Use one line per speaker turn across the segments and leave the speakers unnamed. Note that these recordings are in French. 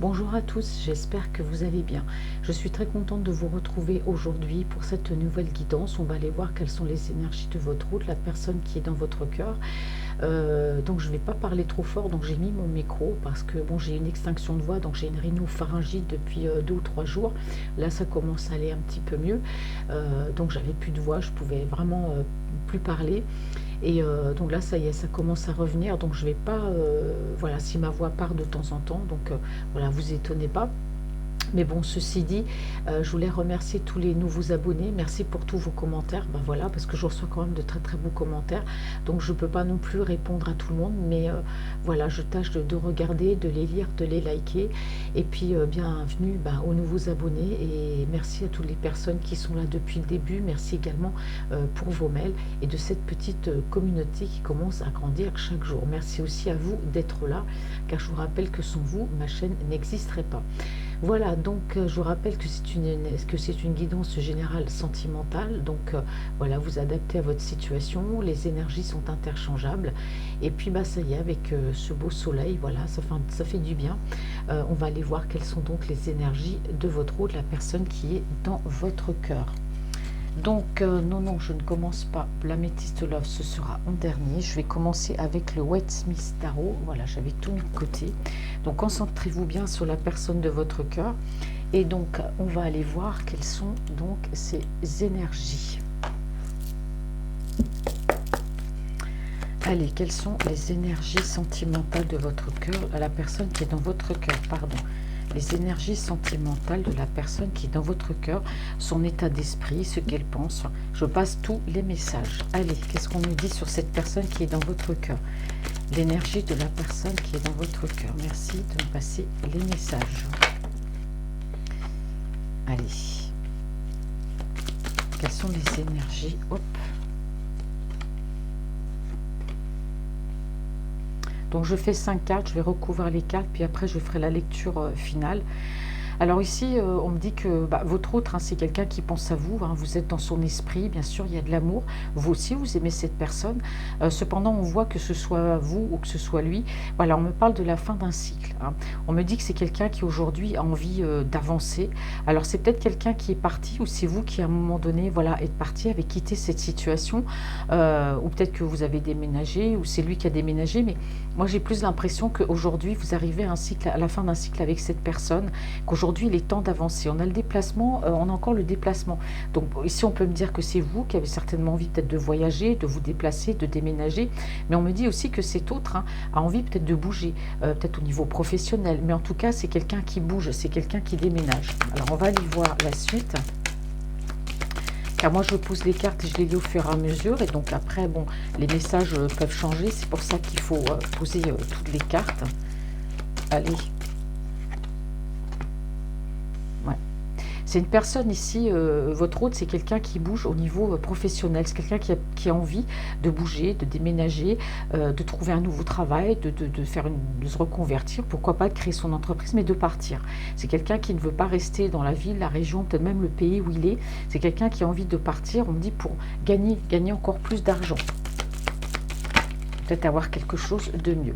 Bonjour à tous, j'espère que vous allez bien. Je suis très contente de vous retrouver aujourd'hui pour cette nouvelle guidance. On va aller voir quelles sont les énergies de votre route, la personne qui est dans votre cœur. Donc je ne vais pas parler trop fort, donc j'ai mis mon micro parce que bon, j'ai une extinction de voix, donc j'ai une rhinopharyngite depuis 2 ou 3 jours. Là ça commence à aller un petit peu mieux. Donc j'avais plus de voix, je pouvais vraiment plus parler. Et donc là, ça y est, ça commence à revenir. Donc je vais pas, voilà, si ma voix part de temps en temps, donc voilà, vous étonnez pas. Mais bon, ceci dit, je voulais remercier tous les nouveaux abonnés. Merci pour tous vos commentaires. Ben voilà, parce que je reçois quand même de très très beaux commentaires. Donc je ne peux pas non plus répondre à tout le monde. Mais voilà, je tâche de regarder, de les lire, de les liker. Et puis bienvenue aux nouveaux abonnés. Et merci à toutes les personnes qui sont là depuis le début. Merci également pour vos mails et de cette petite communauté qui commence à grandir chaque jour. Merci aussi à vous d'être là. Car je vous rappelle que sans vous, ma chaîne n'existerait pas. Voilà, donc je vous rappelle que c'est une guidance générale sentimentale. Donc voilà, vous adaptez à votre situation, les énergies sont interchangeables. Et puis ça y est, avec ce beau soleil, voilà, ça fait du bien. On va aller voir quelles sont donc les énergies de votre eau, de la personne qui est dans votre cœur. Donc, non, je ne commence pas l'Améthyste Love, ce sera en dernier. Je vais commencer avec le White Smith Tarot. Voilà, j'avais tout mis de côté. Donc, concentrez-vous bien sur la personne de votre cœur. Et donc, on va aller voir quelles sont donc ces énergies. Allez, quelles sont les énergies sentimentales de votre cœur, à la personne qui est dans votre cœur, pardon. Les énergies sentimentales de la personne qui est dans votre cœur, son état d'esprit, ce qu'elle pense. Je passe tous les messages. Allez, qu'est-ce qu'on nous dit sur cette personne qui est dans votre cœur? L'énergie de la personne qui est dans votre cœur. Merci de me passer les messages. Allez. Quelles sont les énergies? Hop. Donc je fais 5 cartes, je vais recouvrir les cartes, puis après je ferai la lecture finale. Alors ici, on me dit que votre autre, c'est quelqu'un qui pense à vous, vous êtes dans son esprit, bien sûr, il y a de l'amour. Vous aussi, vous aimez cette personne. Cependant, on voit que ce soit vous ou que ce soit lui. Voilà, on me parle de la fin d'un cycle. On me dit que c'est quelqu'un qui aujourd'hui a envie d'avancer. Alors c'est peut-être quelqu'un qui est parti, ou c'est vous qui à un moment donné, voilà, êtes parti, avez quitté cette situation, ou peut-être que vous avez déménagé, ou c'est lui qui a déménagé, mais moi j'ai plus l'impression qu'aujourd'hui, vous arrivez à la fin d'un cycle avec cette personne, qu'aujourd'hui, il est temps d'avancer. On a le déplacement, on a encore le déplacement. Donc ici, on peut me dire que c'est vous qui avez certainement envie peut-être de voyager, de vous déplacer, de déménager. Mais on me dit aussi que cet autre a envie peut-être de bouger, peut-être au niveau professionnel. Mais en tout cas, c'est quelqu'un qui bouge, c'est quelqu'un qui déménage. Alors, on va aller voir la suite. Car moi, je pose les cartes et je les lis au fur et à mesure. Et donc après, bon, les messages peuvent changer. C'est pour ça qu'il faut poser toutes les cartes. Allez. C'est une personne ici, votre hôte, c'est quelqu'un qui bouge au niveau professionnel. C'est quelqu'un qui a envie de bouger, de déménager, de trouver un nouveau travail, de se reconvertir, pourquoi pas de créer son entreprise, mais de partir. C'est quelqu'un qui ne veut pas rester dans la ville, la région, peut-être même le pays où il est. C'est quelqu'un qui a envie de partir, on me dit, pour gagner encore plus d'argent. Peut-être avoir quelque chose de mieux.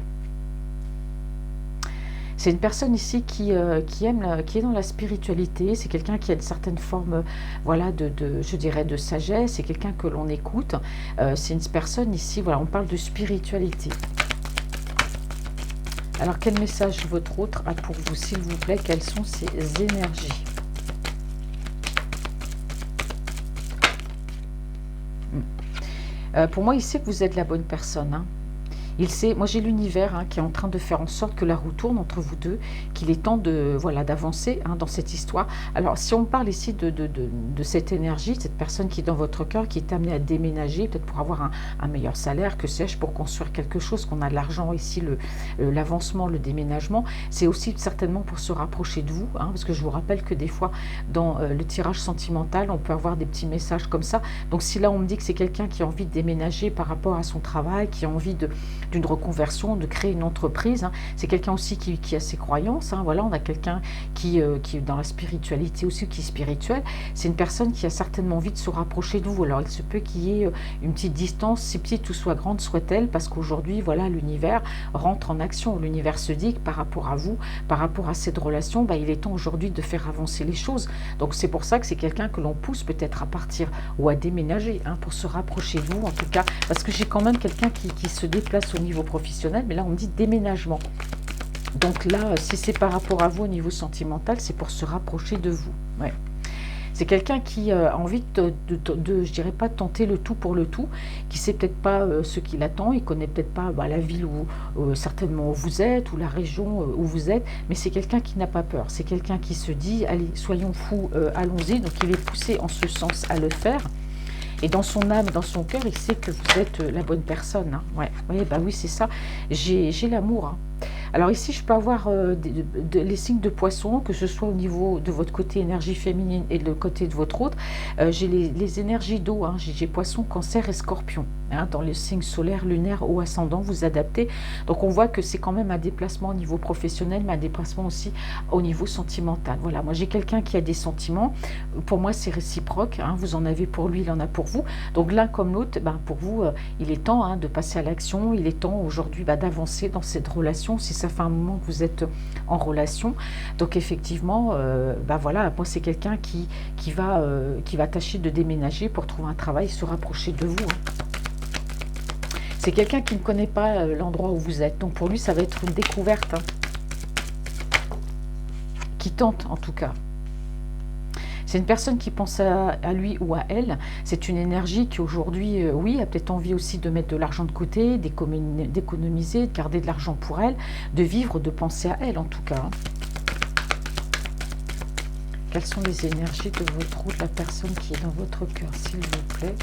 C'est une personne ici qui est dans la spiritualité. C'est quelqu'un qui a une certaine forme, voilà, je dirais, de sagesse. C'est quelqu'un que l'on écoute. C'est une personne ici, voilà, on parle de spiritualité. Alors, quel message votre autre a pour vous, s'il vous plaît? Quelles sont ces énergies? Pour moi, il sait que vous êtes la bonne personne, Il sait, moi j'ai l'univers qui est en train de faire en sorte que la roue tourne entre vous deux, qu'il est temps d'avancer dans cette histoire. Alors si on parle ici de cette énergie, cette personne qui est dans votre cœur, qui est amenée à déménager, peut-être pour avoir un meilleur salaire, que sais-je, pour construire quelque chose, qu'on a de l'argent ici, l'avancement, le déménagement, c'est aussi certainement pour se rapprocher de vous, parce que je vous rappelle que des fois dans le tirage sentimental, on peut avoir des petits messages comme ça. Donc si là on me dit que c'est quelqu'un qui a envie de déménager par rapport à son travail, qui a envie d'une reconversion, de créer une entreprise, hein. C'est quelqu'un aussi qui a ses croyances, hein. Voilà, on a quelqu'un qui est dans la spiritualité aussi, qui est spirituel. C'est une personne qui a certainement envie de se rapprocher de vous. Alors, il se peut qu'il y ait une petite distance, si petite ou soit grande soit-elle, parce qu'aujourd'hui, voilà, l'univers rentre en action. L'univers se dit que par rapport à vous, par rapport à cette relation, bah, il est temps aujourd'hui de faire avancer les choses. Donc, c'est pour ça que c'est quelqu'un que l'on pousse peut-être à partir ou à déménager, hein, pour se rapprocher de vous, en tout cas, parce que j'ai quand même quelqu'un qui se déplace au niveau professionnel, mais là, on me dit déménagement. Donc là, si c'est par rapport à vous au niveau sentimental, c'est pour se rapprocher de vous. Ouais. C'est quelqu'un qui a envie je dirais pas, de tenter le tout pour le tout, qui sait peut-être pas ce qu'il attend, il connaît peut-être pas la ville où certainement où vous êtes, ou la région où vous êtes, mais c'est quelqu'un qui n'a pas peur. C'est quelqu'un qui se dit, allez, soyons fous, allons-y. Donc il est poussé en ce sens à le faire. Et dans son âme, dans son cœur, il sait que vous êtes la bonne personne, hein. Ouais, ouais, bah oui, c'est ça. J'ai l'amour, hein. Alors ici, je peux avoir les signes de poisson, que ce soit au niveau de votre côté énergie féminine et de le côté de votre autre. J'ai les énergies d'eau, hein. J'ai poisson, cancer et scorpion, hein, dans les signes solaires, lunaires ou ascendant, vous adaptez. Donc on voit que c'est quand même un déplacement au niveau professionnel, mais un déplacement aussi au niveau sentimental. Voilà, moi j'ai quelqu'un qui a des sentiments. Pour moi, c'est réciproque, hein. Vous en avez pour lui, il en a pour vous. Donc l'un comme l'autre, ben, pour vous, il est temps, hein, de passer à l'action. Il est temps aujourd'hui, d'avancer dans cette relation, si ça fait un moment que vous êtes en relation. Donc effectivement, voilà, moi c'est quelqu'un qui va tâcher de déménager pour trouver un travail, se rapprocher de vous, hein. C'est quelqu'un qui ne connaît pas l'endroit où vous êtes. Donc pour lui, ça va être une découverte, hein, qui tente en tout cas. C'est une personne qui pense à lui ou à elle. C'est une énergie qui aujourd'hui, oui, a peut-être envie aussi de mettre de l'argent de côté, d'économiser, de garder de l'argent pour elle, de vivre, de penser à elle en tout cas, hein. Quelles sont les énergies de votre route, la personne qui est dans votre cœur, s'il vous plaît?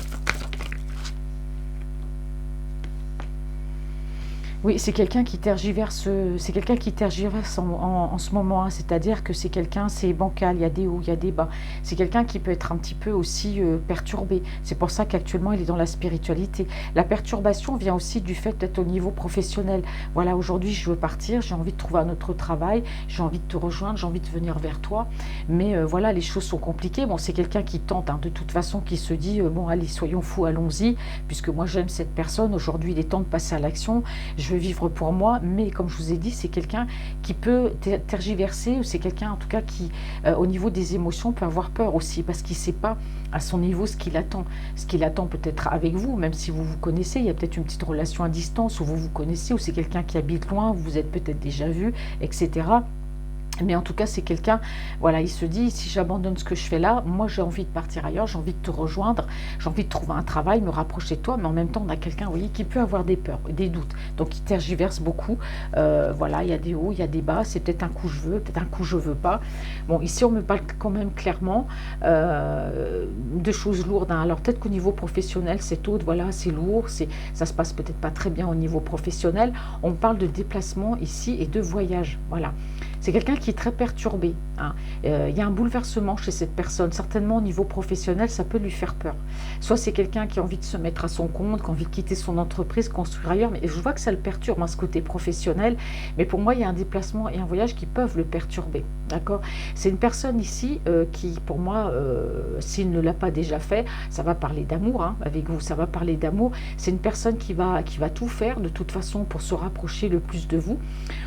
Oui, c'est quelqu'un qui tergiverse, en ce moment, hein. C'est-à-dire que c'est quelqu'un, c'est bancal, il y a des hauts, il y a des bas. C'est quelqu'un qui peut être un petit peu aussi perturbé. C'est pour ça qu'actuellement, il est dans la spiritualité. La perturbation vient aussi du fait d'être au niveau professionnel. Voilà, aujourd'hui, je veux partir, j'ai envie de trouver un autre travail, j'ai envie de te rejoindre, j'ai envie de venir vers toi. Mais voilà, les choses sont compliquées. Bon, c'est quelqu'un qui tente, hein, de toute façon, qui se dit, bon, allez, soyons fous, allons-y, puisque moi, j'aime cette personne. Aujourd'hui, il est temps de passer à l'action. Je veux vivre pour moi, mais comme je vous ai dit, c'est quelqu'un qui peut tergiverser, ou c'est quelqu'un en tout cas qui, au niveau des émotions, peut avoir peur aussi, parce qu'il ne sait pas à son niveau ce qu'il attend. Ce qu'il attend peut-être avec vous, même si vous vous connaissez, il y a peut-être une petite relation à distance, où vous vous connaissez, ou c'est quelqu'un qui habite loin, vous vous êtes peut-être déjà vu, etc. Mais en tout cas, c'est quelqu'un, voilà, il se dit, si j'abandonne ce que je fais là, moi j'ai envie de partir ailleurs, j'ai envie de te rejoindre, j'ai envie de trouver un travail, me rapprocher de toi, mais en même temps, on a quelqu'un, vous voyez, qui peut avoir des peurs, des doutes. Donc, il tergiverse beaucoup. Voilà, il y a des hauts, il y a des bas, c'est peut-être un coup je veux, peut-être un coup je veux pas. Bon, ici, on me parle quand même clairement de choses lourdes, hein. Alors, peut-être qu'au niveau professionnel, c'est autre, voilà, c'est lourd, ça se passe peut-être pas très bien au niveau professionnel. On parle de déplacement ici et de voyage, voilà. C'est quelqu'un qui est très perturbé, hein. Il y a un bouleversement chez cette personne. Certainement au niveau professionnel, ça peut lui faire peur. Soit c'est quelqu'un qui a envie de se mettre à son compte, qui a envie de quitter son entreprise, construire ailleurs. Mais je vois que ça le perturbe, hein, ce côté professionnel. Mais pour moi, il y a un déplacement et un voyage qui peuvent le perturber. D'accord? C'est une personne ici qui, pour moi, s'il ne l'a pas déjà fait, ça va parler d'amour, hein, avec vous. Ça va parler d'amour. C'est une personne qui va tout faire de toute façon pour se rapprocher le plus de vous.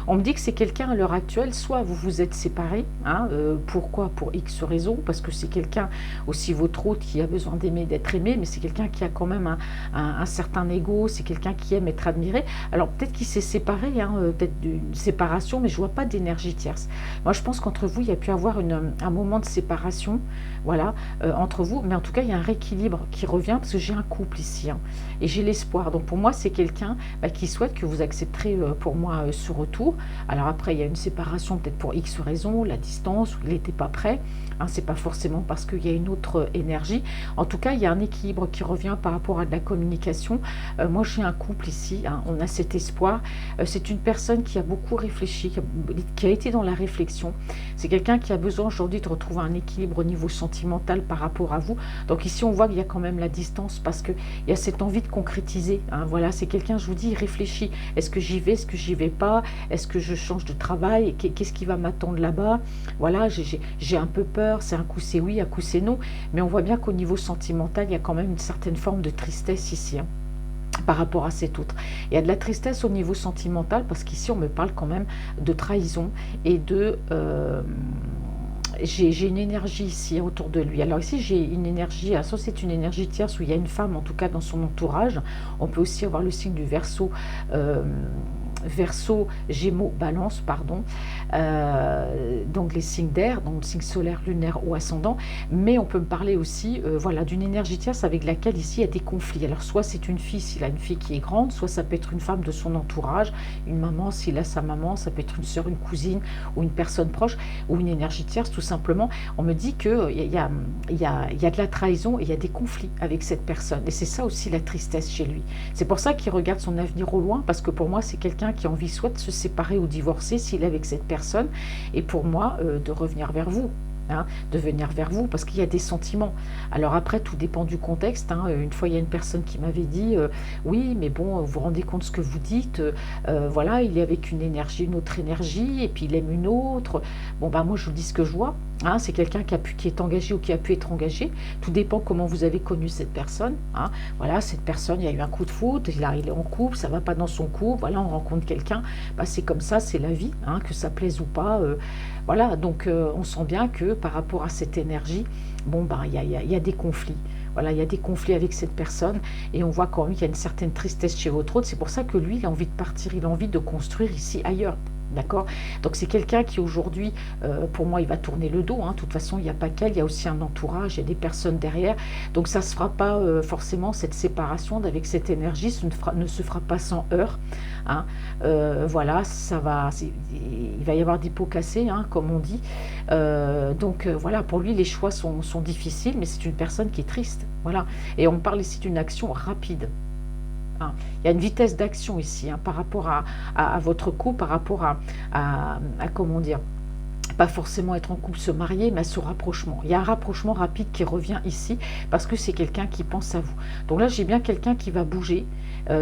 On me dit que c'est quelqu'un à l'heure actuelle, soit vous vous êtes séparés, hein, pourquoi? Pour X raisons, parce que c'est quelqu'un aussi votre autre qui a besoin d'aimer, d'être aimé, mais c'est quelqu'un qui a quand même un certain ego, c'est quelqu'un qui aime être admiré. Alors peut-être qu'il s'est séparé, hein, peut-être d'une séparation, mais je vois pas d'énergie tierce. Moi je pense qu'entre vous, il y a pu avoir un moment de séparation, voilà, entre vous, mais en tout cas il y a un rééquilibre qui revient, parce que j'ai un couple ici, hein, et j'ai l'espoir. Donc pour moi c'est quelqu'un qui souhaite que vous accepterez pour moi ce retour. Alors après il y a une séparation peut-être pour X raison, la distance, ou il n'était pas prêt. Hein, c'est pas forcément parce qu'il y a une autre énergie. En tout cas, il y a un équilibre qui revient par rapport à de la communication. Moi, j'ai un couple ici, hein, on a cet espoir. C'est une personne qui a beaucoup réfléchi, qui a été dans la réflexion. C'est quelqu'un qui a besoin aujourd'hui de retrouver un équilibre au niveau sentimental par rapport à vous. Donc ici, on voit qu'il y a quand même la distance parce qu'il y a cette envie de concrétiser. Hein, voilà, c'est quelqu'un, je vous dis, il réfléchit. Est-ce que j'y vais, est-ce que j'y vais pas? Est-ce que je change de travail? Qu'est-ce qui va m'attendre là-bas? Voilà, j'ai un peu peur. C'est un coup c'est oui, un coup c'est non. Mais on voit bien qu'au niveau sentimental, il y a quand même une certaine forme de tristesse ici. Hein, par rapport à cet autre. Il y a de la tristesse au niveau sentimental parce qu'ici on me parle quand même de trahison et de... j'ai une énergie ici autour de lui. Alors ici j'ai une énergie, soit c'est une énergie tierce où il y a une femme en tout cas dans son entourage. On peut aussi avoir le signe du Verseau. Verseau, Gémeaux, Balance, pardon, donc les signes d'air, donc le signe solaire, lunaire ou ascendant, mais on peut me parler aussi voilà, d'une énergie tierce avec laquelle ici il y a des conflits. Alors soit c'est une fille s'il a une fille qui est grande, soit ça peut être une femme de son entourage, une maman s'il a sa maman, ça peut être une soeur, une cousine ou une personne proche, ou une énergie tierce tout simplement. On me dit qu'il y a de la trahison et il y a des conflits avec cette personne, et c'est ça aussi la tristesse chez lui. C'est pour ça qu'il regarde son avenir au loin, parce que pour moi c'est quelqu'un qui a envie soit de se séparer ou divorcer s'il est avec cette personne, et pour moi de revenir vers vous. Hein, de venir vers vous parce qu'il y a des sentiments. Alors après, tout dépend du contexte. Hein. Une fois, il y a une personne qui m'avait dit oui, mais bon, vous vous rendez compte de ce que vous dites, voilà, il est avec une énergie, une autre énergie, et puis il aime une autre. Bon, ben moi, je vous dis ce que je vois. Hein, c'est quelqu'un qui est engagé ou qui a pu être engagé. Tout dépend comment vous avez connu cette personne. Hein. Voilà, cette personne, il y a eu un coup de foudre, il est en couple, ça ne va pas dans son couple, voilà, on rencontre quelqu'un. Bah, c'est comme ça, c'est la vie, hein, que ça plaise ou pas. Voilà, donc on sent bien que par rapport à cette énergie, bon, ben, il y a des conflits. Voilà, il y a des conflits avec cette personne et on voit quand même qu'il y a une certaine tristesse chez votre autre. C'est pour ça que lui, il a envie de partir, il a envie de construire ici ailleurs. D'accord? Donc c'est quelqu'un qui aujourd'hui, pour moi, il va tourner le dos. Hein. De toute façon, il n'y a pas qu'elle, il y a aussi un entourage, il y a des personnes derrière. Donc ça ne se fera pas forcément, cette séparation avec cette énergie, ne se fera pas sans heurts. Hein. Voilà, il va y avoir des pots cassés, hein, comme on dit. Donc voilà, pour lui, les choix sont difficiles, mais c'est une personne qui est triste. Voilà. Et on parle ici d'une action rapide. Hein. Il y a une vitesse d'action ici, hein, par rapport à votre couple, par rapport à comment dire, pas forcément être en couple, se marier, mais à ce rapprochement. Il y a un rapprochement rapide qui revient ici, parce que c'est quelqu'un qui pense à vous. Donc là, j'ai bien quelqu'un qui va bouger,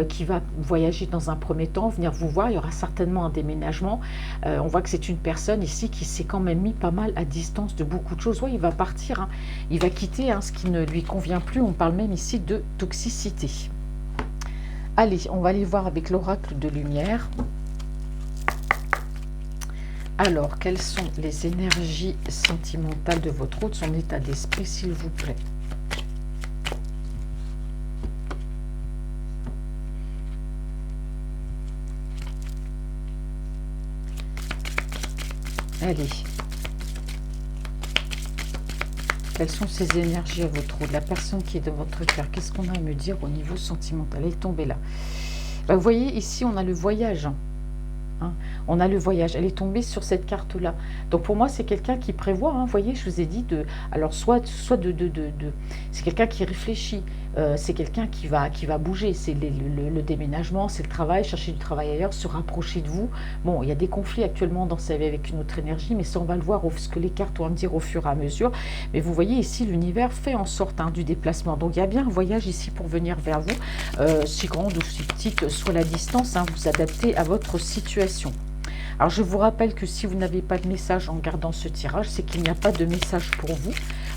qui va voyager dans un premier temps, venir vous voir. Il y aura certainement un déménagement. On voit que c'est une personne ici qui s'est quand même mis pas mal à distance de beaucoup de choses. Ouais, il va partir, hein. Il va quitter ce qui ne lui convient plus. On parle même ici de toxicité. Allez, on va aller voir avec l'oracle de lumière. Alors, quelles sont les énergies sentimentales de votre hôte, son état d'esprit, s'il vous plaît? Allez. Quelles sont ces énergies à votre hôte? La personne qui est dans votre cœur, qu'est-ce qu'on a à me dire au niveau sentimental? Elle est tombée là. Ben, vous voyez, ici, on a le voyage. Hein. On a le voyage, elle est tombée sur cette carte là, donc pour moi c'est quelqu'un qui prévoit, hein. Vous voyez, je vous ai dit alors soit c'est quelqu'un qui réfléchit, c'est quelqu'un qui va bouger, c'est le déménagement, c'est le travail, chercher du travail ailleurs, se rapprocher de vous. Bon, il y a des conflits actuellement dans sa vie avec une autre énergie, mais ça on va le voir, ce que les cartes vont me dire au fur et à mesure. Mais vous voyez ici l'univers fait en sorte, hein, du déplacement, donc il y a bien un voyage ici pour venir vers vous, si grande ou si petite soit la distance, hein, vous adaptez à votre situation. Alors je vous rappelle que si vous n'avez pas de message en regardant ce tirage, c'est qu'il n'y a pas de message pour vous.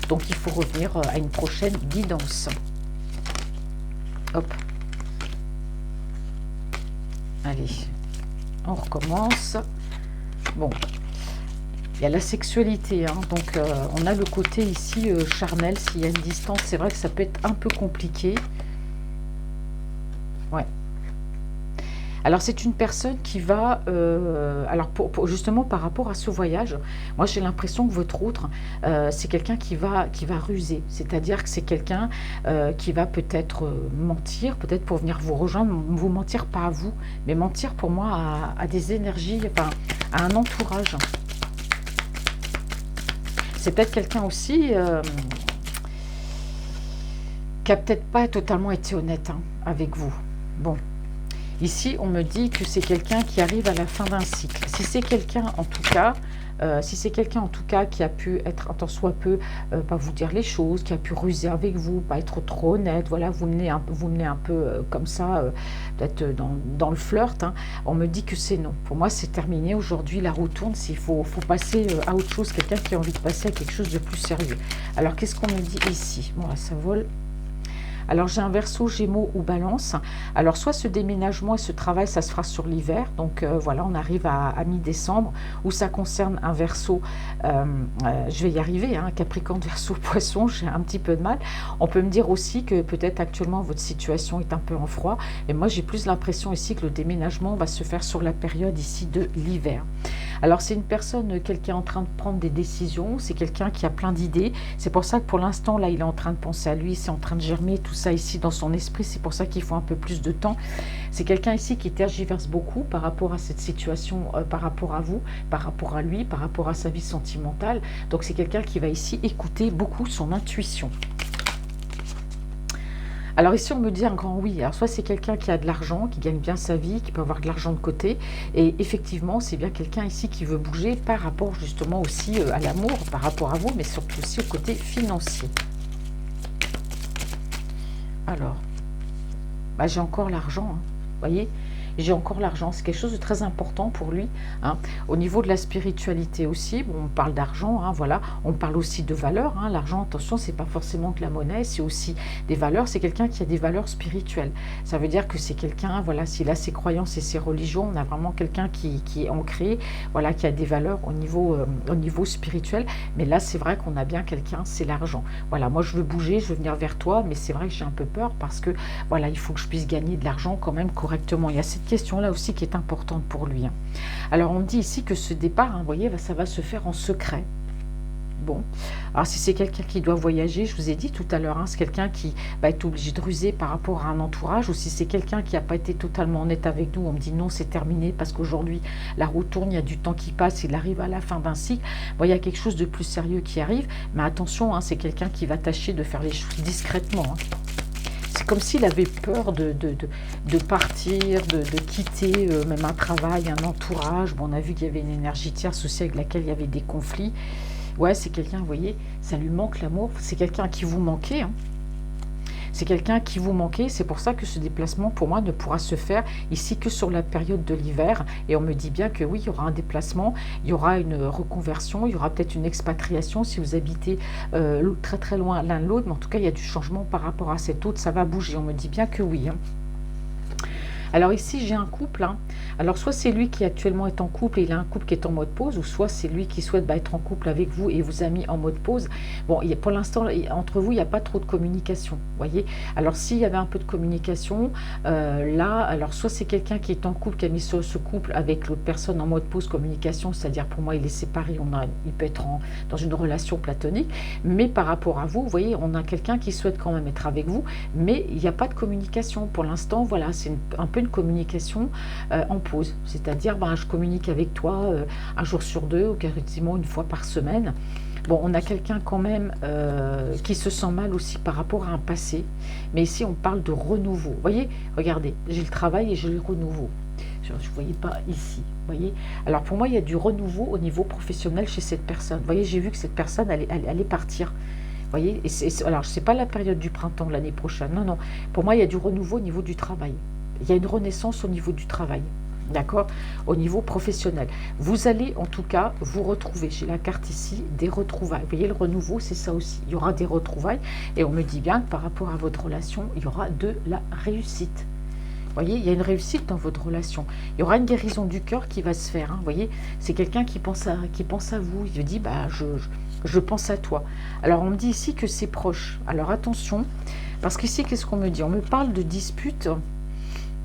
Donc il faut revenir à une prochaine guidance. Hop. Allez, on recommence. Bon, il y a la sexualité, hein, donc on a le côté ici charnel. S'il y a une distance, c'est vrai que ça peut être un peu compliqué. Ouais. Alors c'est une personne qui va, alors justement par rapport à ce voyage, moi j'ai l'impression que votre autre, c'est quelqu'un qui va ruser, c'est-à-dire que c'est quelqu'un qui va peut-être mentir, peut-être pour venir vous rejoindre, vous mentir pas à vous, mais mentir pour moi à des énergies, enfin à un entourage. C'est peut-être quelqu'un aussi qui a peut-être pas totalement été honnête hein, avec vous. Bon, ici, on me dit que c'est quelqu'un qui arrive à la fin d'un cycle. Si c'est quelqu'un, en tout cas, qui a pu être un tant soit peu, pas vous dire les choses, qui a pu ruser avec vous, pas être trop honnête, voilà, vous menez un peu comme ça, peut-être dans le flirt, hein, on me dit que c'est non. Pour moi, c'est terminé. Aujourd'hui, la roue tourne. S'il faut passer à autre chose, quelqu'un qui a envie de passer à quelque chose de plus sérieux. Alors, qu'est-ce qu'on me dit ici? Bon, là, ça vole. Alors j'ai un Verseau, Gémeaux ou Balance. Alors soit ce déménagement et ce travail, ça se fera sur l'hiver. Donc voilà, on arrive à mi-décembre. Ou ça concerne un Verseau, je vais y arriver, hein, Capricorne, Verseau, Poisson, j'ai un petit peu de mal. On peut me dire aussi que peut-être actuellement votre situation est un peu en froid. Et moi j'ai plus l'impression ici que le déménagement va se faire sur la période ici de l'hiver. Alors c'est une personne, quelqu'un en train de prendre des décisions, c'est quelqu'un qui a plein d'idées. C'est pour ça que pour l'instant, là, il est en train de penser à lui, c'est en train de germer tout ça ici dans son esprit. C'est pour ça qu'il faut un peu plus de temps. C'est quelqu'un ici qui tergiverse beaucoup par rapport à cette situation, par rapport à vous, par rapport à lui, par rapport à sa vie sentimentale. Donc c'est quelqu'un qui va ici écouter beaucoup son intuition. Alors ici, on me dit un grand oui. Alors soit c'est quelqu'un qui a de l'argent, qui gagne bien sa vie, qui peut avoir de l'argent de côté. Et effectivement, c'est bien quelqu'un ici qui veut bouger par rapport justement aussi à l'amour, par rapport à vous, mais surtout aussi au côté financier. Alors, bah, j'ai encore l'argent, hein, voyez, j'ai encore l'argent, c'est quelque chose de très important pour lui, hein. Au niveau de la spiritualité aussi, bon, on parle d'argent, hein, voilà, on parle aussi de valeurs, hein. L'argent, attention, c'est pas forcément que la monnaie, c'est aussi des valeurs, c'est quelqu'un qui a des valeurs spirituelles, ça veut dire que c'est quelqu'un, voilà, s'il a ses croyances et ses religions, on a vraiment quelqu'un qui est ancré, voilà, qui a des valeurs au niveau spirituel, mais là, c'est vrai qu'on a bien quelqu'un, c'est l'argent, voilà, moi je veux bouger, je veux venir vers toi, mais c'est vrai que j'ai un peu peur parce que, voilà, il faut que je puisse gagner de l'argent quand même correctement, il y a cette question-là aussi qui est importante pour lui, hein. Alors, on me dit ici que ce départ, hein, vous voyez, ça va se faire en secret. Bon, alors si c'est quelqu'un qui doit voyager, je vous ai dit tout à l'heure, hein, c'est quelqu'un qui va être obligé de ruser par rapport à un entourage, ou si c'est quelqu'un qui n'a pas été totalement honnête avec nous, on me dit non, c'est terminé, parce qu'aujourd'hui, la roue tourne, il y a du temps qui passe, il arrive à la fin d'un cycle, bon, il y a quelque chose de plus sérieux qui arrive, mais attention, hein, c'est quelqu'un qui va tâcher de faire les choses discrètement, hein. C'est comme s'il avait peur de partir, de quitter même un travail, un entourage. Bon, on a vu qu'il y avait une énergie tierce aussi avec laquelle il y avait des conflits. Ouais, c'est quelqu'un, vous voyez, ça lui manque l'amour. C'est quelqu'un qui vous manquait, hein. C'est quelqu'un qui vous manquait. C'est pour ça que ce déplacement, pour moi, ne pourra se faire ici que sur la période de l'hiver. Et on me dit bien que oui, il y aura un déplacement, il y aura une reconversion, il y aura peut-être une expatriation si vous habitez très très loin l'un de l'autre. Mais en tout cas, il y a du changement par rapport à cet autre. Ça va bouger. On me dit bien que oui, hein. Alors ici, j'ai un couple, hein. Alors soit c'est lui qui actuellement est en couple et il a un couple qui est en mode pause, ou soit c'est lui qui souhaite être en couple avec vous et vous a mis en mode pause. Bon, pour l'instant, entre vous, il n'y a pas trop de communication, voyez. Alors s'il y avait un peu de communication, là, alors soit c'est quelqu'un qui est en couple, qui a mis ce couple avec l'autre personne en mode pause communication, c'est-à-dire pour moi, il est séparé, il peut être dans une relation platonique, mais par rapport à vous, vous voyez, on a quelqu'un qui souhaite quand même être avec vous, mais il n'y a pas de communication. Pour l'instant, voilà, c'est un peu une communication en pause, c'est-à-dire je communique avec toi un jour sur deux ou quasiment une fois par semaine. Bon, on a quelqu'un quand même qui se sent mal aussi par rapport à un passé, mais ici on parle de renouveau. Vous voyez, regardez, j'ai le travail et j'ai le renouveau. Je ne voyais pas ici, vous voyez. Alors pour moi, il y a du renouveau au niveau professionnel chez cette personne. Vous voyez, j'ai vu que cette personne allait partir. Vous voyez, alors c'est pas la période du printemps l'année prochaine, non, non. Pour moi, il y a du renouveau au niveau du travail. Il y a une renaissance au niveau du travail, d'accord, au niveau professionnel. Vous allez en tout cas vous retrouver, j'ai la carte ici, des retrouvailles. Vous voyez, le renouveau, c'est ça aussi. Il y aura des retrouvailles et on me dit bien que par rapport à votre relation, il y aura de la réussite. Vous voyez, il y a une réussite dans votre relation. Il y aura une guérison du cœur qui va se faire, hein. Vous voyez, c'est quelqu'un qui pense à vous. Il dit, je pense à toi. Alors, on me dit ici que c'est proche. Alors, attention, parce qu'ici, qu'est-ce qu'on me dit? On me parle de disputes.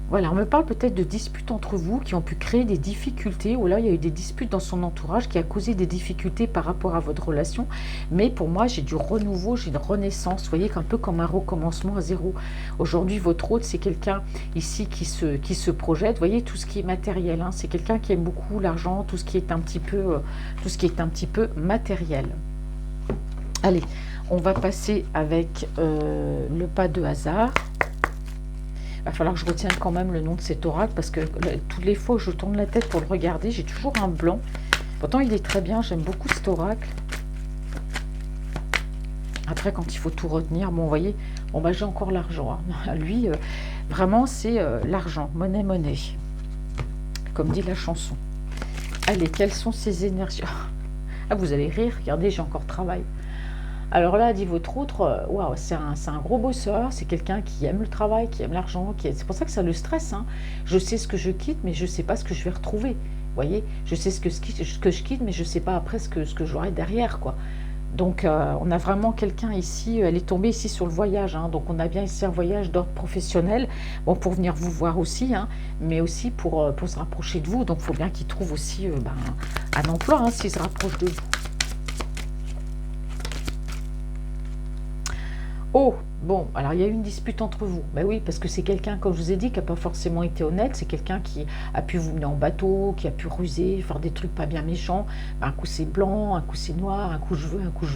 Voilà, on me parle peut-être de disputes entre vous qui ont pu créer des difficultés, ou là, il y a eu des disputes dans son entourage qui a causé des difficultés par rapport à votre relation. Mais pour moi, j'ai du renouveau, j'ai une renaissance, vous voyez, un peu comme un recommencement à zéro. Aujourd'hui, votre hôte, c'est quelqu'un ici qui se projette, vous voyez, tout ce qui est matériel, hein, c'est quelqu'un qui aime beaucoup l'argent, tout ce qui est un petit peu matériel. Allez, on va passer avec le pas de hasard. Il va falloir que je retienne quand même le nom de cet oracle parce que toutes les fois que je tourne la tête pour le regarder, j'ai toujours un blanc. Pourtant, il est très bien, j'aime beaucoup cet oracle. Après, quand il faut tout retenir, bon, vous voyez, bon, bah, j'ai encore l'argent. Hein. Lui, vraiment, c'est l'argent, monnaie, monnaie. Comme dit la chanson. Allez, quelles sont ces énergies? Ah, vous allez rire, regardez, j'ai encore travail. Alors là, dit votre autre, waouh, c'est un gros bosseur, c'est quelqu'un qui aime le travail, qui aime l'argent, c'est pour ça que ça le stresse. Hein. Je sais ce que je quitte, mais je ne sais pas ce que je vais retrouver. Vous voyez, je sais ce que je quitte, mais je ne sais pas après ce que j'aurai derrière, quoi. Donc, on a vraiment quelqu'un ici, elle est tombée ici sur le voyage, hein, donc on a bien ici un voyage d'ordre professionnel, bon, pour venir vous voir aussi, hein, mais aussi pour se rapprocher de vous, donc il faut bien qu'il trouve aussi un emploi, hein, s'il se rapproche de vous. Oh, bon, alors il y a eu une dispute entre vous. Ben oui, parce que c'est quelqu'un, comme je vous ai dit, qui n'a pas forcément été honnête. C'est quelqu'un qui a pu vous mener en bateau, qui a pu ruser, faire des trucs pas bien méchants. Ben, un coup c'est blanc, un coup c'est noir, un coup je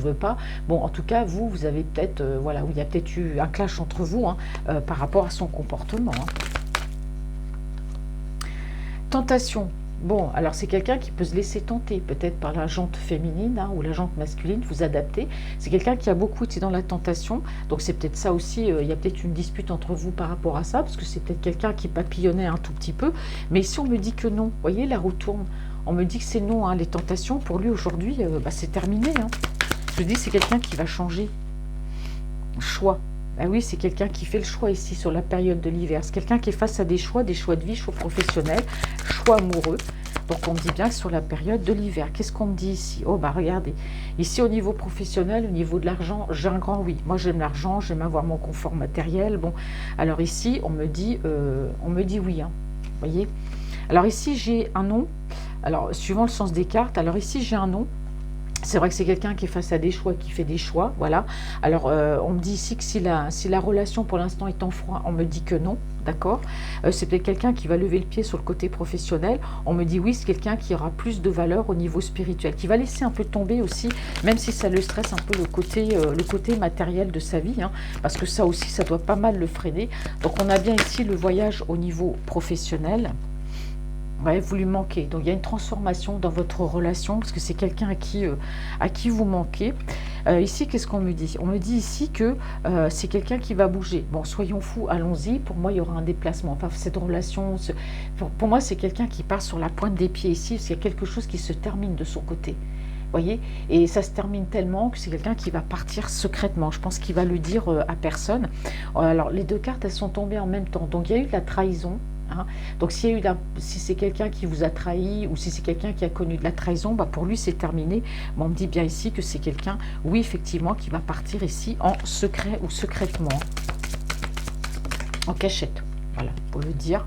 veux pas. Bon, en tout cas, vous avez peut-être, voilà, il y a peut-être eu un clash entre vous hein, par rapport à son comportement. Hein. Tentation. Bon, alors c'est quelqu'un qui peut se laisser tenter, peut-être par la jante féminine hein, ou la jante masculine, vous adapter. C'est quelqu'un qui a beaucoup été dans la tentation, donc c'est peut-être ça aussi, il y a peut-être une dispute entre vous par rapport à ça, parce que c'est peut-être quelqu'un qui papillonnait un tout petit peu. Mais si on me dit que non, vous voyez, la roue tourne, on me dit que c'est non, hein, les tentations, pour lui aujourd'hui, c'est terminé. Hein. Je dis, c'est quelqu'un qui va changer. Choix. Ah oui, c'est quelqu'un qui fait le choix ici sur la période de l'hiver. C'est quelqu'un qui est face à des choix de vie, choix professionnels, choix amoureux. Donc on me dit bien que sur la période de l'hiver. Qu'est-ce qu'on me dit ici? Oh bah regardez, ici au niveau professionnel, au niveau de l'argent, j'ai un grand oui. Moi j'aime l'argent, j'aime avoir mon confort matériel. Bon, alors ici on me dit oui. Hein. Vous voyez? Alors ici j'ai un non. Alors suivant le sens des cartes, alors ici j'ai un non. C'est vrai que c'est quelqu'un qui est face à des choix, qui fait des choix, voilà. Alors, on me dit ici que si la relation pour l'instant est en froid, on me dit que non, d'accord. C'est peut-être quelqu'un qui va lever le pied sur le côté professionnel. On me dit oui, c'est quelqu'un qui aura plus de valeur au niveau spirituel, qui va laisser un peu tomber aussi, même si ça le stresse un peu le côté matériel de sa vie, hein, parce que ça aussi, ça doit pas mal le freiner. Donc, on a bien ici le voyage au niveau professionnel. Ouais, vous lui manquez. Donc il y a une transformation dans votre relation parce que c'est quelqu'un à qui vous manquez. Ici, qu'est-ce qu'on me dit? On me dit ici que c'est quelqu'un qui va bouger. Bon, soyons fous, allons-y. Pour moi, il y aura un déplacement. Enfin, cette relation, pour moi, c'est quelqu'un qui part sur la pointe des pieds ici. Parce qu'il y a quelque chose qui se termine de son côté. Voyez, et ça se termine tellement que c'est quelqu'un qui va partir secrètement. Je pense qu'il va le dire à personne. Alors, les deux cartes, elles sont tombées en même temps. Donc, il y a eu de la trahison. Hein. Donc si c'est quelqu'un qui vous a trahi ou si c'est quelqu'un qui a connu de la trahison, pour lui c'est terminé. Mais on me dit bien ici que c'est quelqu'un, oui effectivement, qui va partir ici en secret ou secrètement, en cachette, voilà, pour le dire.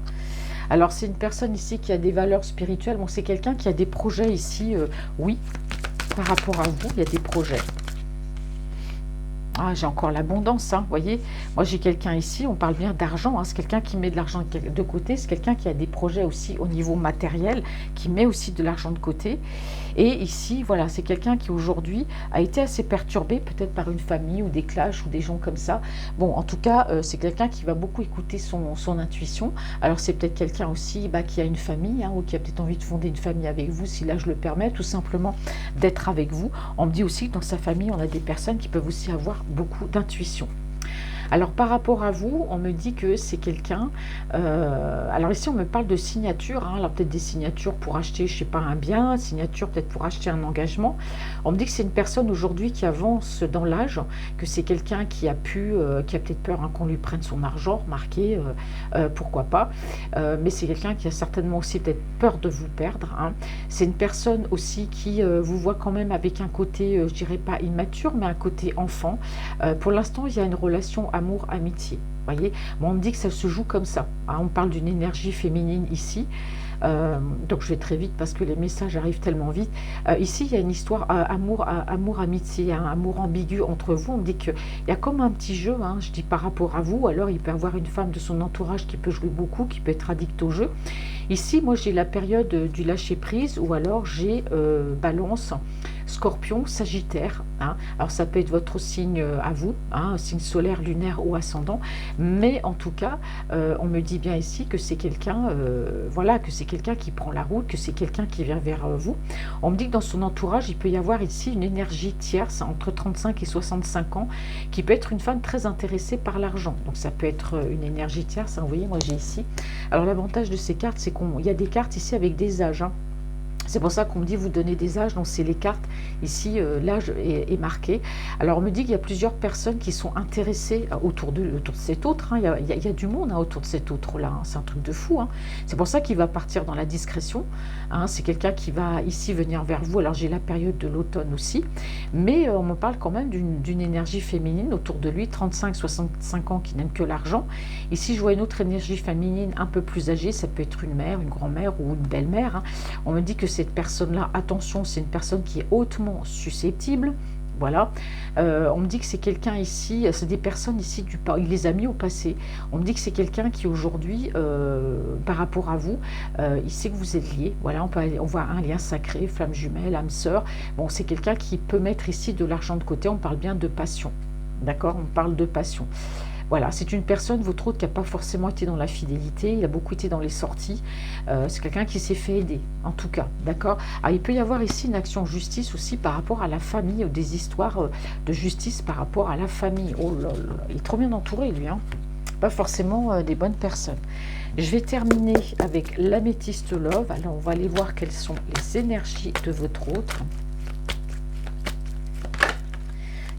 Alors c'est une personne ici qui a des valeurs spirituelles, bon c'est quelqu'un qui a des projets ici, oui, par rapport à vous, il y a des projets. Ah, j'ai encore l'abondance, hein, vous voyez. Moi, j'ai quelqu'un ici, on parle bien d'argent, hein, c'est quelqu'un qui met de l'argent de côté, c'est quelqu'un qui a des projets aussi au niveau matériel, qui met aussi de l'argent de côté. Et ici, voilà, c'est quelqu'un qui aujourd'hui a été assez perturbé, peut-être par une famille ou des clashs ou des gens comme ça. Bon, en tout cas, c'est quelqu'un qui va beaucoup écouter son intuition. Alors, c'est peut-être quelqu'un aussi qui a une famille, hein, ou qui a peut-être envie de fonder une famille avec vous, si là je le permets, tout simplement d'être avec vous. On me dit aussi que dans sa famille, on a des personnes qui peuvent aussi avoir beaucoup d'intuition. Alors par rapport à vous, on me dit que c'est quelqu'un, alors ici on me parle de signature, hein, alors peut-être des signatures pour acheter, je sais pas, un bien, signature peut-être pour acheter un engagement. On me dit que c'est une personne aujourd'hui qui avance dans l'âge, que c'est quelqu'un qui a peut-être peur hein, qu'on lui prenne son argent, remarquez, pourquoi pas, mais c'est quelqu'un qui a certainement aussi peut-être peur de vous perdre. Hein. C'est une personne aussi qui vous voit quand même avec un côté, je dirais pas immature, mais un côté enfant. Pour l'instant, il y a une relation amour-amitié. Voyez, bon, on me dit que ça se joue comme ça. Hein, on parle d'une énergie féminine ici. Donc je vais très vite parce que les messages arrivent tellement vite. Ici, il y a une histoire amour-amitié, un amour ambigu entre vous. On me dit qu'il y a comme un petit jeu, hein, je dis par rapport à vous. Alors, il peut y avoir une femme de son entourage qui peut jouer beaucoup, qui peut être addict au jeu. Ici, moi, j'ai la période du lâcher-prise ou alors j'ai balance. Scorpion, Sagittaire, hein. Alors ça peut être votre signe à vous, hein, signe solaire, lunaire ou ascendant, mais en tout cas, on me dit bien ici que c'est quelqu'un, voilà, que c'est quelqu'un qui prend la route, que c'est quelqu'un qui vient vers vous. On me dit que dans son entourage, il peut y avoir ici une énergie tierce entre 35 et 65 ans, qui peut être une femme très intéressée par l'argent. Donc ça peut être une énergie tierce, hein. Vous voyez, moi j'ai ici. Alors l'avantage de ces cartes, c'est qu'il y a des cartes ici avec des âges, hein. C'est pour ça qu'on me dit vous donnez des âges, donc c'est les cartes, ici l'âge est marqué. Alors on me dit qu'il y a plusieurs personnes qui sont intéressées autour de cet autre, hein. Il y a du monde, hein, autour de cet autre-là, hein. C'est un truc de fou, hein. C'est pour ça qu'il va partir dans la discrétion, hein. C'est quelqu'un qui va ici venir vers vous. Alors j'ai la période de l'automne aussi, mais on me parle quand même d'une énergie féminine autour de lui, 35-65 ans, qui n'aime que l'argent. Ici je vois une autre énergie féminine un peu plus âgée, ça peut être une mère, une grand-mère ou une belle-mère, hein. On me dit que cette personne-là, attention, c'est une personne qui est hautement susceptible. Voilà. On me dit que c'est quelqu'un ici, c'est des personnes ici, il les a mis au passé. On me dit que c'est quelqu'un qui aujourd'hui, par rapport à vous, il sait que vous êtes liés. Voilà, on voit un lien sacré, flamme jumelle, âme sœur. Bon, c'est quelqu'un qui peut mettre ici de l'argent de côté. On parle bien de passion. D'accord, on parle de passion. Voilà, c'est une personne, votre autre, qui n'a pas forcément été dans la fidélité, il a beaucoup été dans les sorties. C'est quelqu'un qui s'est fait aider, en tout cas, d'accord. Alors, il peut y avoir ici une action justice aussi par rapport à la famille, des histoires de justice par rapport à la famille. Oh là là, il est trop bien entouré, lui, hein. Pas forcément des bonnes personnes. Je vais terminer avec l'améthyste love. Alors, on va aller voir quelles sont les énergies de votre autre.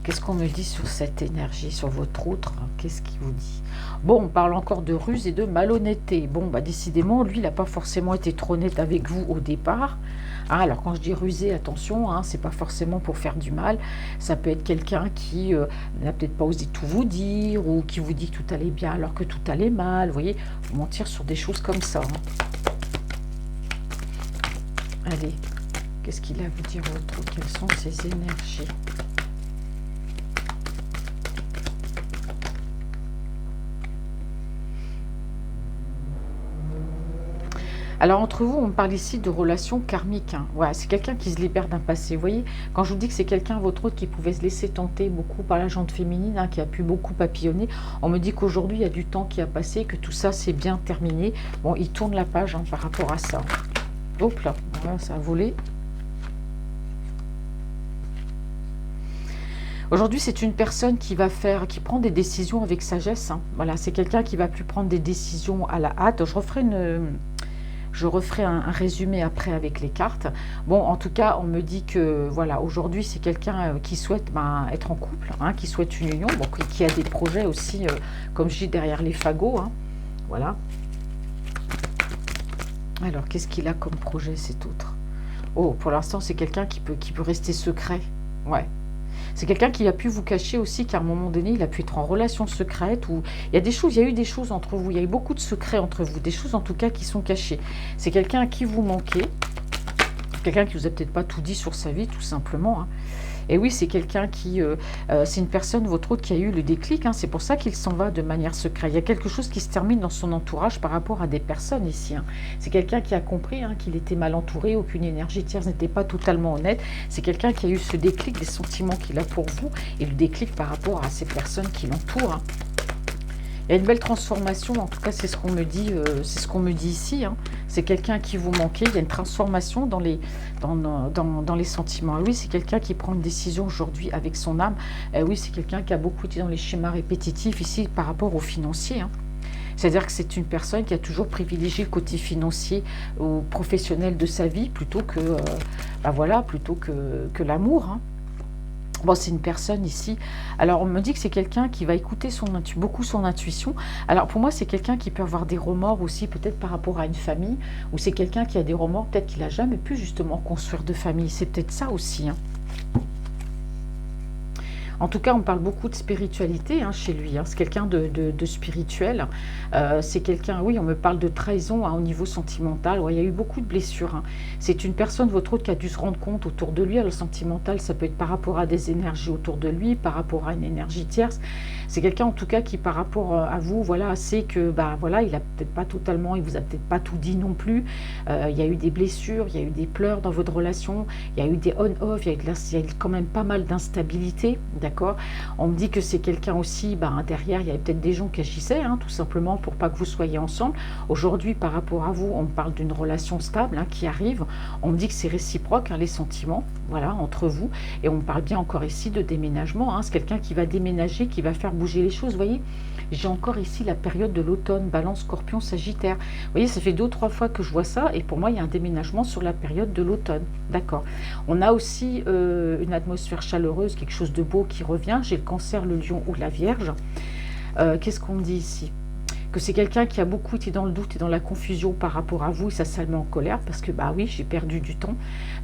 Qu'est-ce qu'on me dit sur cette énergie, sur votre autre? Qu'est-ce qu'il vous dit? Bon, on parle encore de ruse et de malhonnêteté. Bon, bah décidément, lui, il n'a pas forcément été trop honnête avec vous au départ. Hein, alors, quand je dis rusé, attention, hein, c'est pas forcément pour faire du mal. Ça peut être quelqu'un qui n'a peut-être pas osé tout vous dire, ou qui vous dit que tout allait bien alors que tout allait mal. Vous voyez, vous mentir sur des choses comme ça, hein. Allez, qu'est-ce qu'il a à vous dire autre? Quelles sont ses énergies? Alors, entre vous, on parle ici de relations karmiques, hein. Voilà, c'est quelqu'un qui se libère d'un passé. Vous voyez, quand je vous dis que c'est quelqu'un, votre autre, qui pouvait se laisser tenter beaucoup par la jante féminine, hein, qui a pu beaucoup papillonner, on me dit qu'aujourd'hui, il y a du temps qui a passé, que tout ça, c'est bien terminé. Bon, il tourne la page, hein, par rapport à ça. Hop là, voilà, ça a volé. Aujourd'hui, c'est une personne qui prend des décisions avec sagesse, hein. Voilà, c'est quelqu'un qui va plus prendre des décisions à la hâte. Je referai un résumé après avec les cartes. Bon, en tout cas, on me dit que, voilà, aujourd'hui, c'est quelqu'un qui souhaite être en couple, hein, qui souhaite une union, bon, qui a des projets aussi, comme je dis, derrière les fagots, hein. Voilà. Alors, qu'est-ce qu'il a comme projet, cet autre? Oh, pour l'instant, c'est quelqu'un qui peut rester secret. Ouais. C'est quelqu'un qui a pu vous cacher aussi, car à un moment donné, il a pu être en relation secrète, ou il y a eu des choses entre vous, il y a eu beaucoup de secrets entre vous, des choses en tout cas qui sont cachées. C'est quelqu'un à qui vous manquez, quelqu'un qui vous a peut-être pas tout dit sur sa vie, tout simplement, hein. Et oui, c'est quelqu'un c'est une personne, votre autre, qui a eu le déclic, hein. C'est pour ça qu'il s'en va de manière secrète. Il y a quelque chose qui se termine dans son entourage par rapport à des personnes ici, hein. C'est quelqu'un qui a compris, hein, qu'il était mal entouré, aucune énergie tierce n'était pas totalement honnête. C'est quelqu'un qui a eu ce déclic des sentiments qu'il a pour vous et le déclic par rapport à ces personnes qui l'entourent, hein. Il y a une belle transformation, en tout cas c'est ce qu'on me dit, ici, hein. C'est quelqu'un qui vous manquait, il y a une transformation dans les sentiments. Oui, c'est quelqu'un qui prend une décision aujourd'hui avec son âme. Oui, c'est quelqu'un qui a beaucoup été dans les schémas répétitifs ici par rapport aux financiers, hein. C'est-à-dire que c'est une personne qui a toujours privilégié le côté financier ou professionnel de sa vie plutôt que, plutôt que l'amour, hein. Bon, c'est une personne ici. Alors, on me dit que c'est quelqu'un qui va écouter beaucoup son intuition. Alors, pour moi, c'est quelqu'un qui peut avoir des remords aussi, peut-être par rapport à une famille, ou c'est quelqu'un qui a des remords, peut-être qu'il n'a jamais pu justement construire de famille. C'est peut-être ça aussi, hein. En tout cas, on parle beaucoup de spiritualité hein, chez lui. Hein. C'est quelqu'un de spirituel. C'est quelqu'un, oui, on me parle de trahison hein, au niveau sentimental. Ouais, il y a eu beaucoup de blessures. Hein. C'est une personne, votre autre, qui a dû se rendre compte autour de lui. Alors, le sentimental, ça peut être par rapport à des énergies autour de lui, par rapport à une énergie tierce. C'est quelqu'un, en tout cas, qui, par rapport à vous, voilà, sait que, bah, voilà, il a peut-être pas totalement, il vous a peut-être pas tout dit non plus. Il y a eu des blessures, il y a eu des pleurs dans votre relation, il y a eu des on-off, il y a eu quand même pas mal d'instabilité. D'accord. On me dit que c'est quelqu'un aussi, bah, derrière, il y avait peut-être des gens qui agissaient, hein, tout simplement pour pas que vous soyez ensemble. Aujourd'hui, par rapport à vous, on parle d'une relation stable hein, qui arrive. On me dit que c'est réciproque, hein, les sentiments, voilà, entre vous. Et on parle bien encore ici de déménagement. Hein. C'est quelqu'un qui va déménager, qui va faire bouger les choses. Vous voyez, j'ai encore ici la période de l'automne, Balance, Scorpion, Sagittaire. Vous voyez, ça fait 2 ou 3 fois que je vois ça. Et pour moi, il y a un déménagement sur la période de l'automne. D'accord. On a aussi une atmosphère chaleureuse, quelque chose de beau qui revient. J'ai le Cancer, le Lion ou la Vierge. Qu'est-ce qu'on me dit ici? Que c'est quelqu'un qui a beaucoup été dans le doute et dans la confusion par rapport à vous, et ça met en colère, parce que, bah oui, j'ai perdu du temps.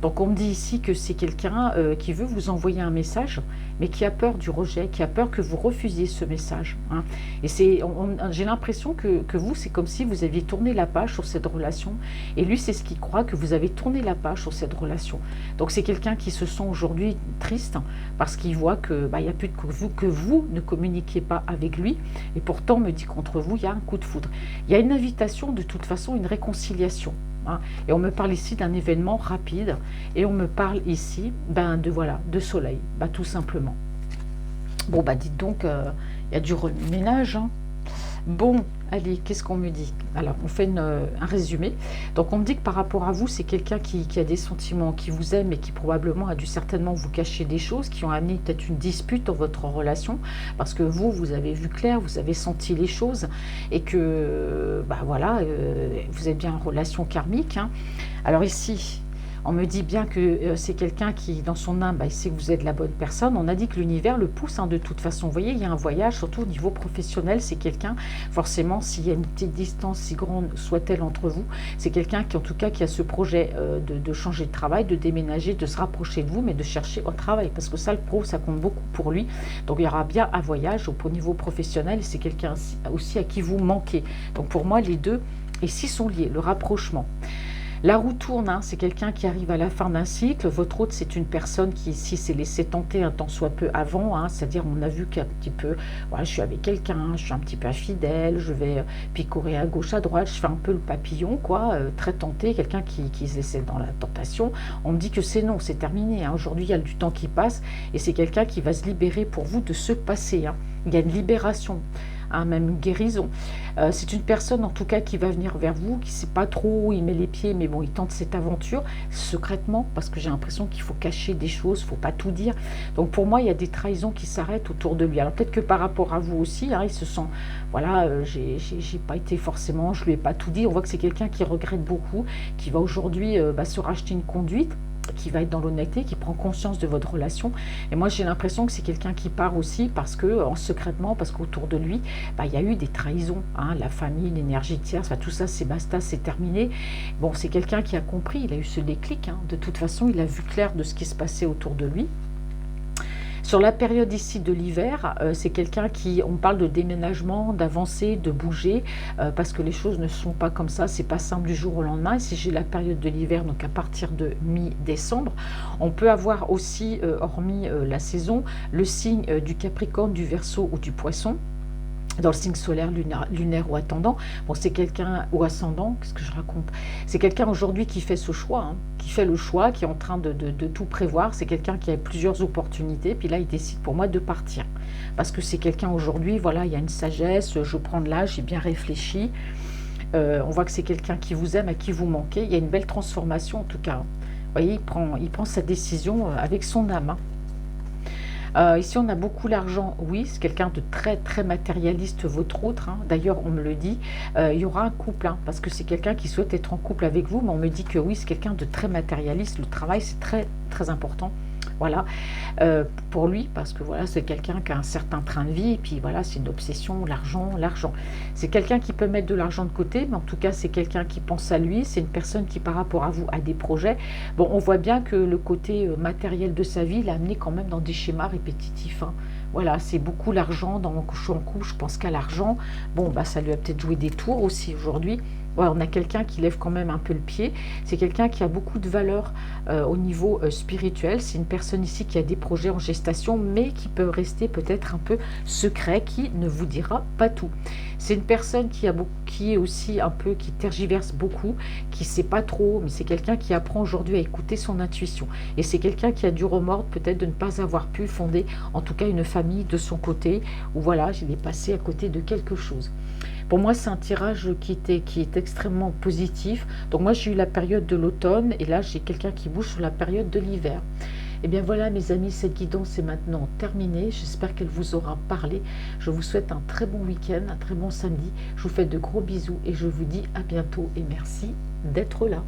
Donc on me dit ici que c'est quelqu'un qui veut vous envoyer un message, mais qui a peur du rejet, qui a peur que vous refusiez ce message. Hein. Et j'ai l'impression que vous, c'est comme si vous aviez tourné la page sur cette relation, et lui, c'est ce qu'il croit, que vous avez tourné la page sur cette relation. Donc c'est quelqu'un qui se sent aujourd'hui triste, parce qu'il voit que, bah, il n'y a plus que vous ne communiquez pas avec lui, et pourtant, on me dit qu'entre vous, il y a un coup de foudre. Il y a une invitation, de toute façon, une réconciliation. Hein. Et on me parle ici d'un événement rapide. Et on me parle ici de soleil, tout simplement. Bon, dites donc, il y a du remue-ménage. Hein. Bon, allez, qu'est-ce qu'on me dit? Alors, on fait un résumé. Donc, on me dit que par rapport à vous, c'est quelqu'un qui a des sentiments, qui vous aime et qui probablement a dû certainement vous cacher des choses, qui ont amené peut-être une dispute dans votre relation, parce que vous avez vu clair, vous avez senti les choses, et que, vous êtes bien en relation karmique. Hein. Alors ici, on me dit bien que c'est quelqu'un qui, dans son âme, il sait que vous êtes la bonne personne. On a dit que l'univers le pousse hein, de toute façon. Vous voyez, il y a un voyage, surtout au niveau professionnel. C'est quelqu'un, forcément, s'il y a une petite distance, si grande soit-elle entre vous, c'est quelqu'un qui, en tout cas, qui a ce projet de changer de travail, de déménager, de se rapprocher de vous, mais de chercher un travail. Parce que ça, le pro, ça compte beaucoup pour lui. Donc, il y aura bien un voyage au niveau professionnel. Et c'est quelqu'un aussi à qui vous manquez. Donc, pour moi, les deux, ici, sont liés. Le rapprochement. La roue tourne, hein, c'est quelqu'un qui arrive à la fin d'un cycle. Votre autre, c'est une personne qui ici s'est laissé tenter un tant soit peu avant. Hein, c'est-à-dire, on a vu qu'un petit peu, voilà, je suis avec quelqu'un, je suis un petit peu infidèle, je vais picorer à gauche, à droite, je fais un peu le papillon, quoi, très tenté, quelqu'un qui se laissait dans la tentation. On me dit que c'est non, c'est terminé. Hein, aujourd'hui, il y a du temps qui passe et c'est quelqu'un qui va se libérer pour vous de ce passé. Hein. Il y a une libération. Hein, même une guérison. C'est une personne en tout cas qui va venir vers vous, qui ne sait pas trop où il met les pieds, mais bon, il tente cette aventure secrètement, parce que j'ai l'impression qu'il faut cacher des choses, il ne faut pas tout dire. Donc pour moi, il y a des trahisons qui s'arrêtent autour de lui. Alors peut-être que par rapport à vous aussi, hein, il se sent, voilà, j'ai pas été forcément, je ne lui ai pas tout dit. On voit que c'est quelqu'un qui regrette beaucoup, qui va aujourd'hui se racheter une conduite, qui va être dans l'honnêteté, qui prend conscience de votre relation. Et moi, j'ai l'impression que c'est quelqu'un qui part aussi parce que, secrètement, parce qu'autour de lui, il y a eu des trahisons. Hein, la famille, l'énergie tierce, tout ça, c'est basta, c'est terminé. Bon, c'est quelqu'un qui a compris, il a eu ce déclic. Hein, de toute façon, il a vu clair de ce qui se passait autour de lui. Sur la période ici de l'hiver, c'est quelqu'un qui, on parle de déménagement, d'avancer, de bouger, parce que les choses ne sont pas comme ça, c'est pas simple du jour au lendemain. Et si j'ai la période de l'hiver, donc à partir de mi-décembre, on peut avoir aussi, hormis la saison, le signe du Capricorne, du Verseau ou du Poisson. Dans le signe solaire, lunaire ou ascendant. Bon, c'est quelqu'un, ou ascendant, qu'est-ce que je raconte? C'est quelqu'un aujourd'hui qui fait ce choix, hein, qui fait le choix, qui est en train de tout prévoir. C'est quelqu'un qui a plusieurs opportunités, puis là, il décide pour moi de partir. Parce que c'est quelqu'un aujourd'hui, voilà, il y a une sagesse, je prends de l'âge, j'ai bien réfléchi. On voit que c'est quelqu'un qui vous aime, à qui vous manquez. Il y a une belle transformation, en tout cas. Vous voyez, il prend sa décision avec son âme, hein. Ici, on a beaucoup l'argent, oui, c'est quelqu'un de très, très matérialiste, votre autre. Hein. D'ailleurs, on me le dit, il y aura un couple, hein, parce que c'est quelqu'un qui souhaite être en couple avec vous, mais on me dit que oui, c'est quelqu'un de très matérialiste. Le travail, c'est très, très important voilà, pour lui, parce que voilà, c'est quelqu'un qui a un certain train de vie, et puis voilà, c'est une obsession, l'argent, l'argent. C'est quelqu'un qui peut mettre de l'argent de côté, mais en tout cas, c'est quelqu'un qui pense à lui, c'est une personne qui, par rapport à vous, a des projets. Bon, on voit bien que le côté matériel de sa vie l'a amené quand même dans des schémas répétitifs, hein. Voilà, c'est beaucoup l'argent. Dans je suis en couple, je pense qu'à l'argent. Bon, bah, ça lui a peut-être joué des tours aussi aujourd'hui. Ouais, on a quelqu'un qui lève quand même un peu le pied. C'est quelqu'un qui a beaucoup de valeur au niveau spirituel. C'est une personne ici qui a des projets en gestation, mais qui peut rester peut-être un peu secret, qui ne vous dira pas tout. C'est une personne qui est aussi un peu, qui tergiverse beaucoup, qui ne sait pas trop, mais c'est quelqu'un qui apprend aujourd'hui à écouter son intuition. Et c'est quelqu'un qui a du remords peut-être de ne pas avoir pu fonder, en tout cas, une famille de son côté, où voilà, il est passé à côté de quelque chose. Pour moi, c'est un tirage qui est extrêmement positif. Donc moi, j'ai eu la période de l'automne et là, j'ai quelqu'un qui bouge sur la période de l'hiver. Et bien voilà, mes amis, cette guidance est maintenant terminée. J'espère qu'elle vous aura parlé. Je vous souhaite un très bon week-end, un très bon samedi. Je vous fais de gros bisous et je vous dis à bientôt et merci d'être là.